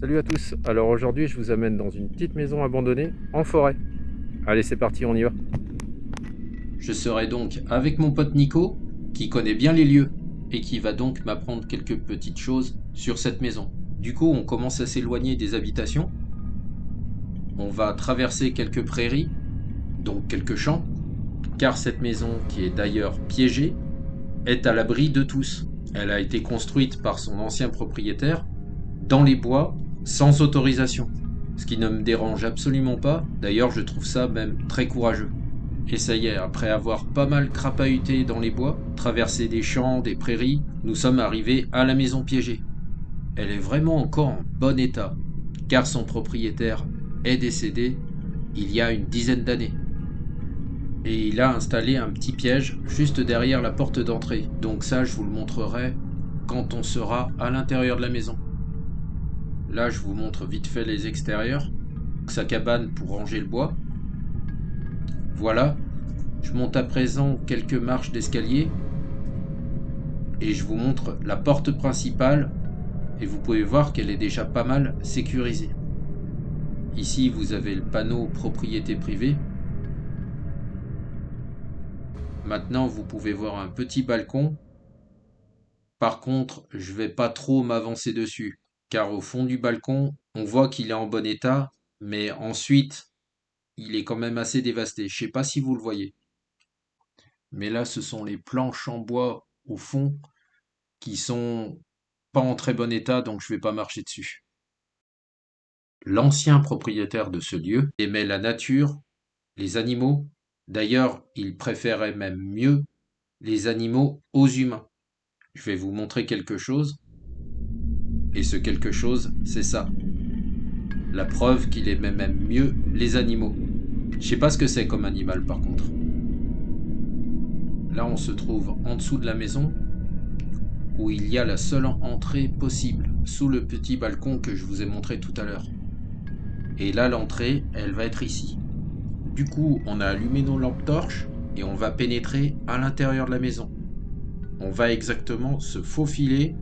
Salut à tous, alors aujourd'hui je vous amène dans une petite maison abandonnée en forêt. Allez c'est parti, on y va. Je serai donc avec mon pote Nico, qui connaît bien les lieux, et qui va donc m'apprendre quelques petites choses sur cette maison. Du coup, on commence à s'éloigner des habitations, on va traverser quelques prairies, donc quelques champs, car cette maison, qui est d'ailleurs piégée, est à l'abri de tous. Elle a été construite par son ancien propriétaire, dans les bois, sans autorisation. Ce qui ne me dérange absolument pas, d'ailleurs je trouve ça même très courageux. Et ça y est, après avoir pas mal crapahuté dans les bois, traversé des champs, des prairies, nous sommes arrivés à la maison piégée. Elle est vraiment encore en bon état, car son propriétaire est décédé il y a une dizaine d'années. Et il a installé un petit piège juste derrière la porte d'entrée. Donc ça, je vous le montrerai quand on sera à l'intérieur de la maison. Là, je vous montre vite fait les extérieurs, sa cabane pour ranger le bois. Voilà, je monte à présent quelques marches d'escalier et je vous montre la porte principale et vous pouvez voir qu'elle est déjà pas mal sécurisée. Ici, vous avez le panneau propriété privée. Maintenant, vous pouvez voir un petit balcon. Par contre, je vais pas trop m'avancer dessus, car au fond du balcon, on voit qu'il est en bon état, mais ensuite, il est quand même assez dévasté. Je sais pas si vous le voyez. Mais là, ce sont les planches en bois au fond qui sont pas en très bon état, donc je vais pas marcher dessus. L'ancien propriétaire de ce lieu aimait la nature, les animaux. D'ailleurs, il préférait même mieux les animaux aux humains. Je vais vous montrer quelque chose, et ce quelque chose, c'est ça. La preuve qu'il aimait même mieux les animaux. Je sais pas ce que c'est comme animal par contre. Là, on se trouve en dessous de la maison, où il y a la seule entrée possible, sous le petit balcon que je vous ai montré tout à l'heure. Et là, l'entrée, elle va être ici. Du coup, on a allumé nos lampes torches et on va pénétrer à l'intérieur de la maison. On va exactement se faufiler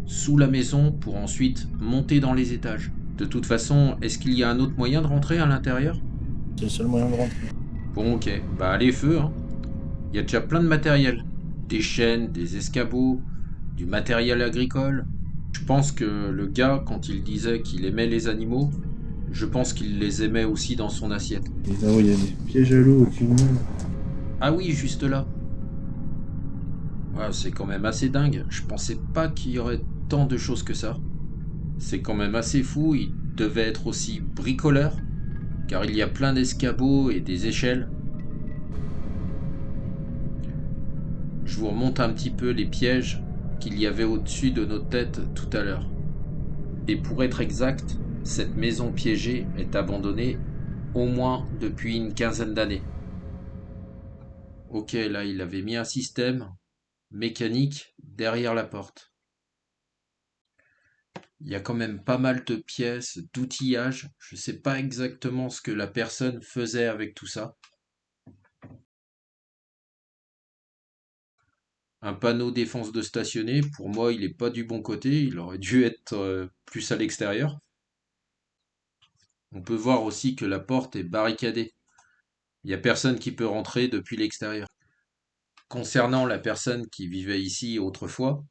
sous la maison pour ensuite monter dans les étages. De toute façon, est-ce qu'il y a un autre moyen de rentrer à l'intérieur? C'est le seul moyen de rentrer. Bon, ok, bah les feux, hein. Il y a déjà plein de matériel. Des chaînes, des escabeaux, du matériel agricole. Je pense que le gars, quand il disait qu'il aimait les animaux, je pense qu'il les aimait aussi dans son assiette. Et là, il y a des pièges à l'eau qui nous mènent. Ah oui, juste là. Ouais, c'est quand même assez dingue. Je pensais pas qu'il y aurait tant de choses que ça. C'est quand même assez fou. Il devait être aussi bricoleur, car il y a plein d'escabeaux et des échelles. Je vous remonte un petit peu les pièges qu'il y avait au-dessus de nos têtes tout à l'heure. Et pour être exact, cette maison piégée est abandonnée au moins depuis une quinzaine d'années. Ok, là il avait mis un système mécanique derrière la porte. Il y a quand même pas mal de pièces, d'outillage. Je ne sais pas exactement ce que la personne faisait avec tout ça. Un panneau défense de stationner, pour moi, il n'est pas du bon côté. Il aurait dû être plus à l'extérieur. On peut voir aussi que la porte est barricadée. Il n'y a personne qui peut rentrer depuis l'extérieur. Concernant la personne qui vivait ici autrefois,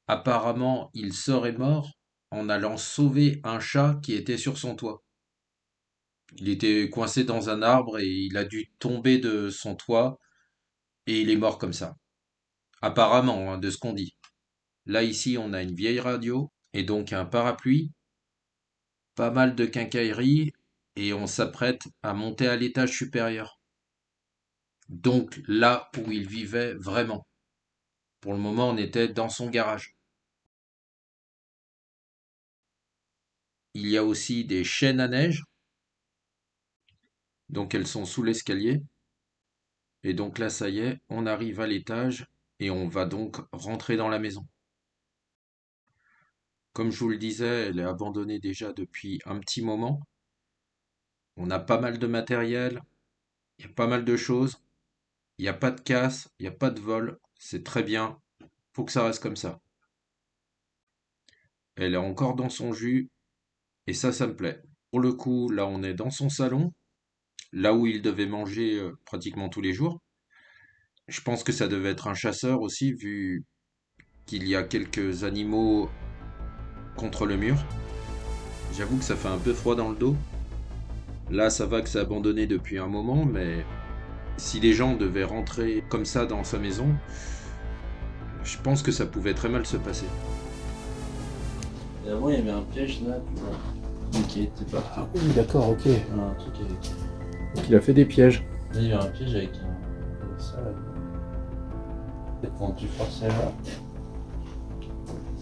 apparemment, il serait mort en allant sauver un chat qui était sur son toit. Il était coincé dans un arbre et il a dû tomber de son toit et il est mort comme ça. Apparemment, hein, de ce qu'on dit. Là, ici, on a une vieille radio et donc un parapluie, pas mal de quincailleries et on s'apprête à monter à l'étage supérieur. Donc là où il vivait vraiment. Pour le moment, on était dans son garage. Il y a aussi des chaînes à neige, donc elles sont sous l'escalier. Et donc là, ça y est, on arrive à l'étage et on va donc rentrer dans la maison. Comme je vous le disais, elle est abandonnée déjà depuis un petit moment. On a pas mal de matériel, il y a pas mal de choses. Il n'y a pas de casse, il n'y a pas de vol. C'est très bien. Faut que ça reste comme ça. Elle est encore dans son jus, et ça me plaît. Pour le coup, là, on est dans son salon, là où il devait manger pratiquement tous les jours. Je pense que ça devait être un chasseur aussi, vu qu'il y a quelques animaux contre le mur. J'avoue que ça fait un peu froid dans le dos. Là, ça va que c'est abandonné depuis un moment, mais si les gens devaient rentrer comme ça dans sa maison, je pense que ça pouvait très mal se passer. Et avant, il y avait un piège là, tu vois. Donc, qui était parti. Ah oui, d'accord, ok. Un truc avec. Donc il a fait des pièges. Là, il y avait un piège avec ça là. Et quand tu forçais là,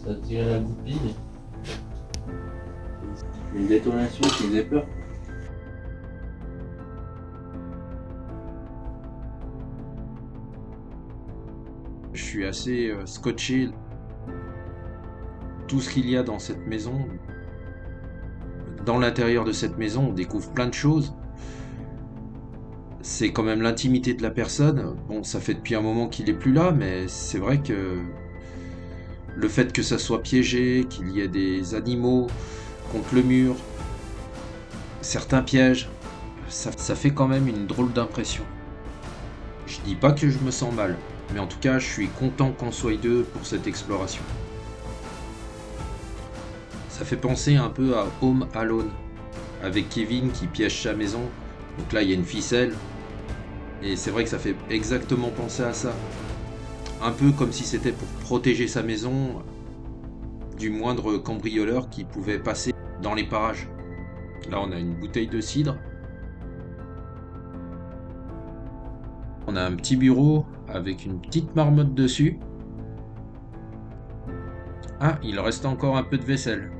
ça tirait la goupille. Une détonation qui faisait peur. Je suis assez scotché. Tout ce qu'il y a dans cette maison, dans l'intérieur de cette maison, on découvre plein de choses. C'est quand même l'intimité de la personne. Bon, ça fait depuis un moment qu'il est plus là, mais c'est vrai que le fait que ça soit piégé, qu'il y ait des animaux contre le mur, certains pièges, ça fait quand même une drôle d'impression. Je dis pas que je me sens mal, mais en tout cas, je suis content qu'on soit deux pour cette exploration. Ça fait penser un peu à Home Alone, avec Kevin qui piège sa maison. Donc là, il y a une ficelle. Et c'est vrai que ça fait exactement penser à ça. Un peu comme si c'était pour protéger sa maison du moindre cambrioleur qui pouvait passer dans les parages. Là, on a une bouteille de cidre. On a un petit bureau avec une petite marmotte dessus. Ah, il reste encore un peu de vaisselle.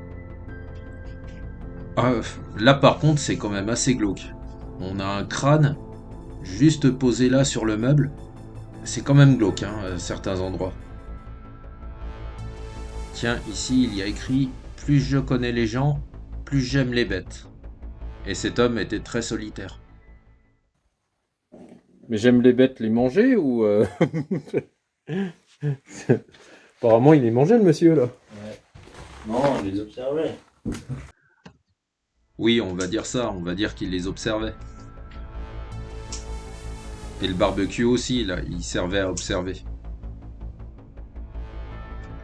Ah, là, par contre, c'est quand même assez glauque. On a un crâne juste posé là sur le meuble. C'est quand même glauque, hein, à certains endroits. Tiens, ici, il y a écrit « Plus je connais les gens, plus j'aime les bêtes ». Et cet homme était très solitaire. Mais j'aime les bêtes les manger ou... Apparemment il les mangeait le monsieur là. Ouais. Non, on les observait. Oui, on va dire ça, on va dire qu'il les observait. Et le barbecue aussi, là, il servait à observer.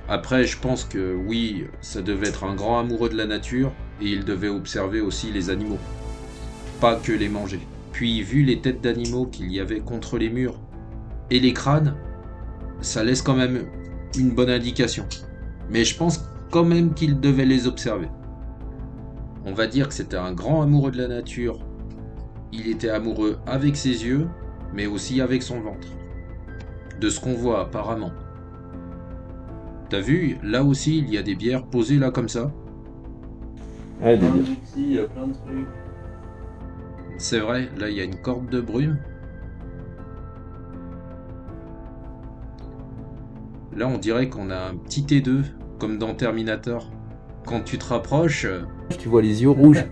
Après, je pense que oui, ça devait être un grand amoureux de la nature, et il devait observer aussi les animaux. Pas que les manger. Puis, vu les têtes d'animaux qu'il y avait contre les murs, et les crânes, ça laisse quand même une bonne indication. Mais je pense quand même qu'il devait les observer. On va dire que c'était un grand amoureux de la nature. Il était amoureux avec ses yeux, mais aussi avec son ventre. De ce qu'on voit apparemment. T'as vu, là aussi il y a des bières posées là comme ça. Ouais, Plein d'outils, il y a plein de trucs. C'est vrai, là il y a une corde de brume. Là on dirait qu'on a un petit T2, comme dans Terminator. Quand tu te rapproches, tu vois les yeux rouges.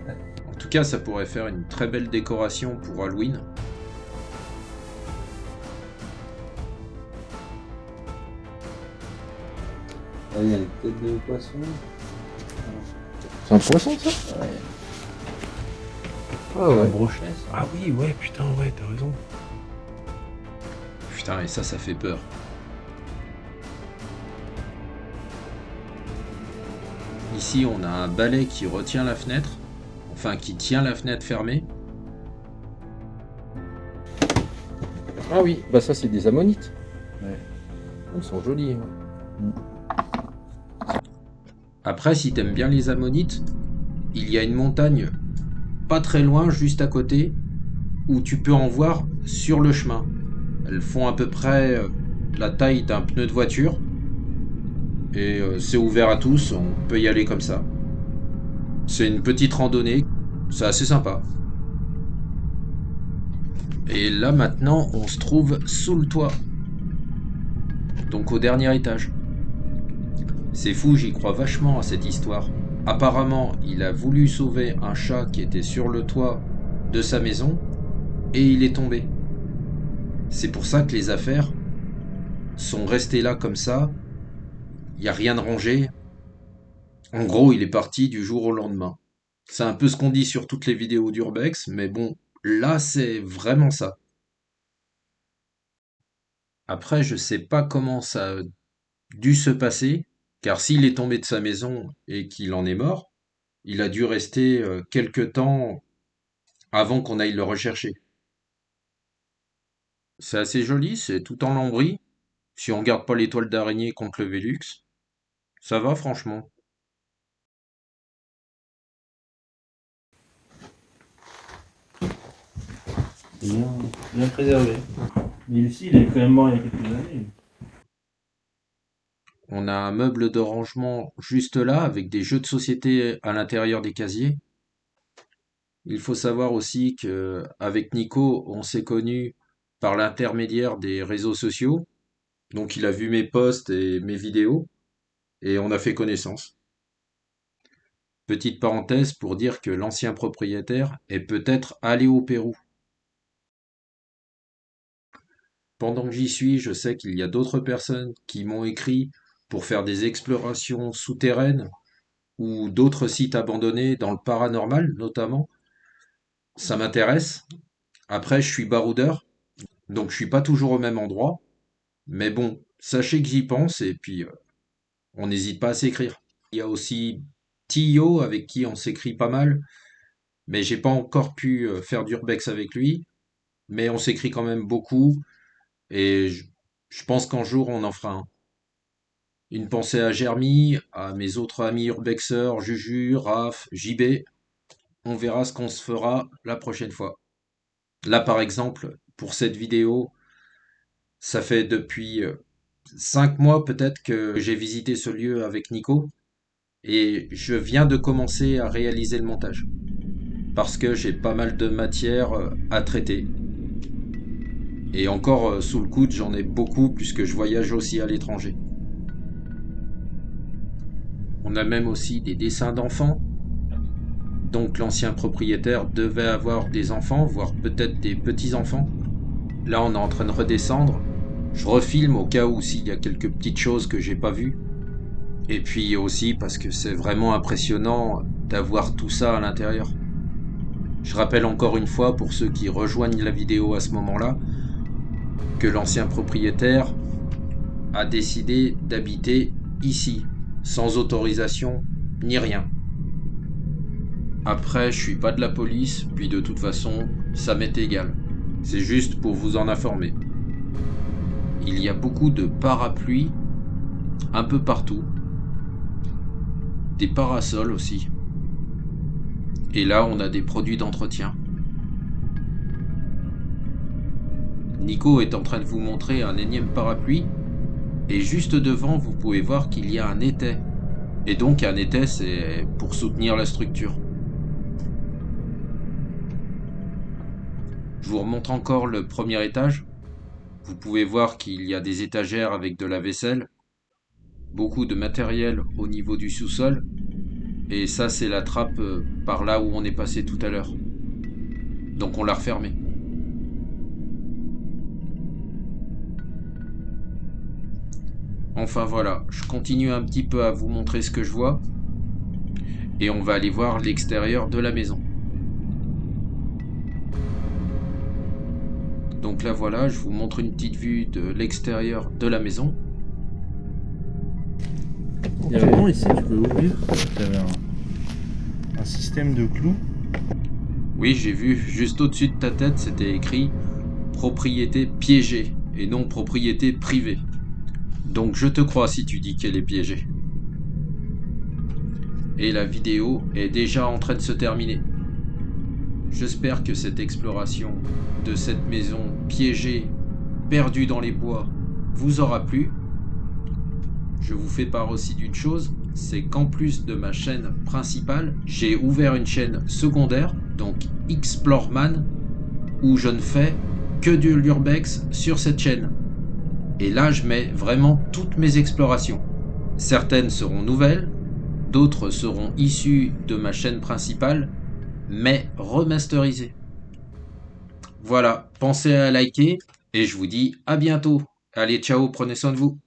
en tout cas ça pourrait faire une très belle décoration pour Halloween. Là, il y a une tête de poisson. C'est un poisson ça? Ouais. Ah ouais. Un brochet, ça. Ah oui, ouais, putain, ouais, t'as raison. Putain, et ça fait peur. Ici on a un balai qui retient la fenêtre. Enfin qui tient la fenêtre fermée. Ah oui, bah ça c'est des ammonites. Ouais. Ils sont jolis. Hein. Après, si t'aimes bien les ammonites, il y a une montagne pas très loin, juste à côté, où tu peux en voir sur le chemin. Elles font à peu près la taille d'un pneu de voiture. Et c'est ouvert à tous, on peut y aller comme ça. C'est une petite randonnée, c'est assez sympa. Et là maintenant, on se trouve sous le toit. Donc au dernier étage. C'est fou, j'y crois vachement à cette histoire. Apparemment, il a voulu sauver un chat qui était sur le toit de sa maison et il est tombé. C'est pour ça que les affaires sont restées là comme ça. Il n'y a rien de rangé. En gros, il est parti du jour au lendemain. C'est un peu ce qu'on dit sur toutes les vidéos d'Urbex, mais bon, là c'est vraiment ça. Après, je sais pas comment ça a dû se passer, car s'il est tombé de sa maison et qu'il en est mort, il a dû rester quelque temps avant qu'on aille le rechercher. C'est assez joli, c'est tout en lambris. Si on regarde pas les toiles d'araignée contre le Velux, ça va franchement. Bien, bien préservé. Mais ici, il est quand même mort il y a quelques années. On a un meuble de rangement juste là, avec des jeux de société à l'intérieur des casiers. Il faut savoir aussi que avec Nico, on s'est connus par l'intermédiaire des réseaux sociaux. Donc il a vu mes posts et mes vidéos et on a fait connaissance. Petite parenthèse pour dire que l'ancien propriétaire est peut-être allé au Pérou. Pendant que j'y suis, je sais qu'il y a d'autres personnes qui m'ont écrit pour faire des explorations souterraines ou d'autres sites abandonnés dans le paranormal notamment. Ça m'intéresse. Après, je suis baroudeur, donc je suis pas toujours au même endroit. Mais bon, sachez que j'y pense et puis on n'hésite pas à s'écrire. Il y a aussi Tio avec qui on s'écrit pas mal, mais j'ai pas encore pu faire d'urbex avec lui. Mais on s'écrit quand même beaucoup et je pense qu'un jour on en fera un. Une pensée à Germy, à mes autres amis urbexeurs, Juju, Raph, JB. On verra ce qu'on se fera la prochaine fois. Là par exemple, pour cette vidéo, ça fait depuis 5 mois peut-être que j'ai visité ce lieu avec Nico et je viens de commencer à réaliser le montage parce que j'ai pas mal de matière à traiter. Et encore sous le coude, j'en ai beaucoup puisque je voyage aussi à l'étranger. On a même aussi des dessins d'enfants. Donc l'ancien propriétaire devait avoir des enfants, voire peut-être des petits-enfants. Là, on est en train de redescendre. Je refilme au cas où s'il y a quelques petites choses que j'ai pas vues. Et puis aussi parce que c'est vraiment impressionnant d'avoir tout ça à l'intérieur. Je rappelle encore une fois pour ceux qui rejoignent la vidéo à ce moment-là que l'ancien propriétaire a décidé d'habiter ici, sans autorisation ni rien. Après, je suis pas de la police, puis de toute façon, ça m'est égal. C'est juste pour vous en informer. Il y a beaucoup de parapluies un peu partout. Des parasols aussi. Et là, on a des produits d'entretien. Nico est en train de vous montrer un énième parapluie. Et juste devant, vous pouvez voir qu'il y a un étai. Et donc, un étai, c'est pour soutenir la structure. Je vous remontre encore le premier étage. Vous pouvez voir qu'il y a des étagères avec de la vaisselle. Beaucoup de matériel au niveau du sous-sol. Et ça, c'est la trappe par là où on est passé tout à l'heure. Donc on l'a refermée. Enfin voilà, je continue un petit peu à vous montrer ce que je vois. Et on va aller voir l'extérieur de la maison. Donc là voilà, je vous montre une petite vue de l'extérieur de la maison. Il y a vraiment ici, tu peux ouvrir. Il y avait un système de clous. Oui, j'ai vu, juste au-dessus de ta tête, c'était écrit propriété piégée et non propriété privée. Donc je te crois si tu dis qu'elle est piégée. Et la vidéo est déjà en train de se terminer. J'espère que cette exploration de cette maison piégée, perdue dans les bois, vous aura plu. Je vous fais part aussi d'une chose, c'est qu'en plus de ma chaîne principale, j'ai ouvert une chaîne secondaire, donc Exploreman, où je ne fais que de l'urbex sur cette chaîne. Et là, je mets vraiment toutes mes explorations. Certaines seront nouvelles, d'autres seront issues de ma chaîne principale, mais remasterisées. Voilà, pensez à liker, et je vous dis à bientôt. Allez, ciao, prenez soin de vous.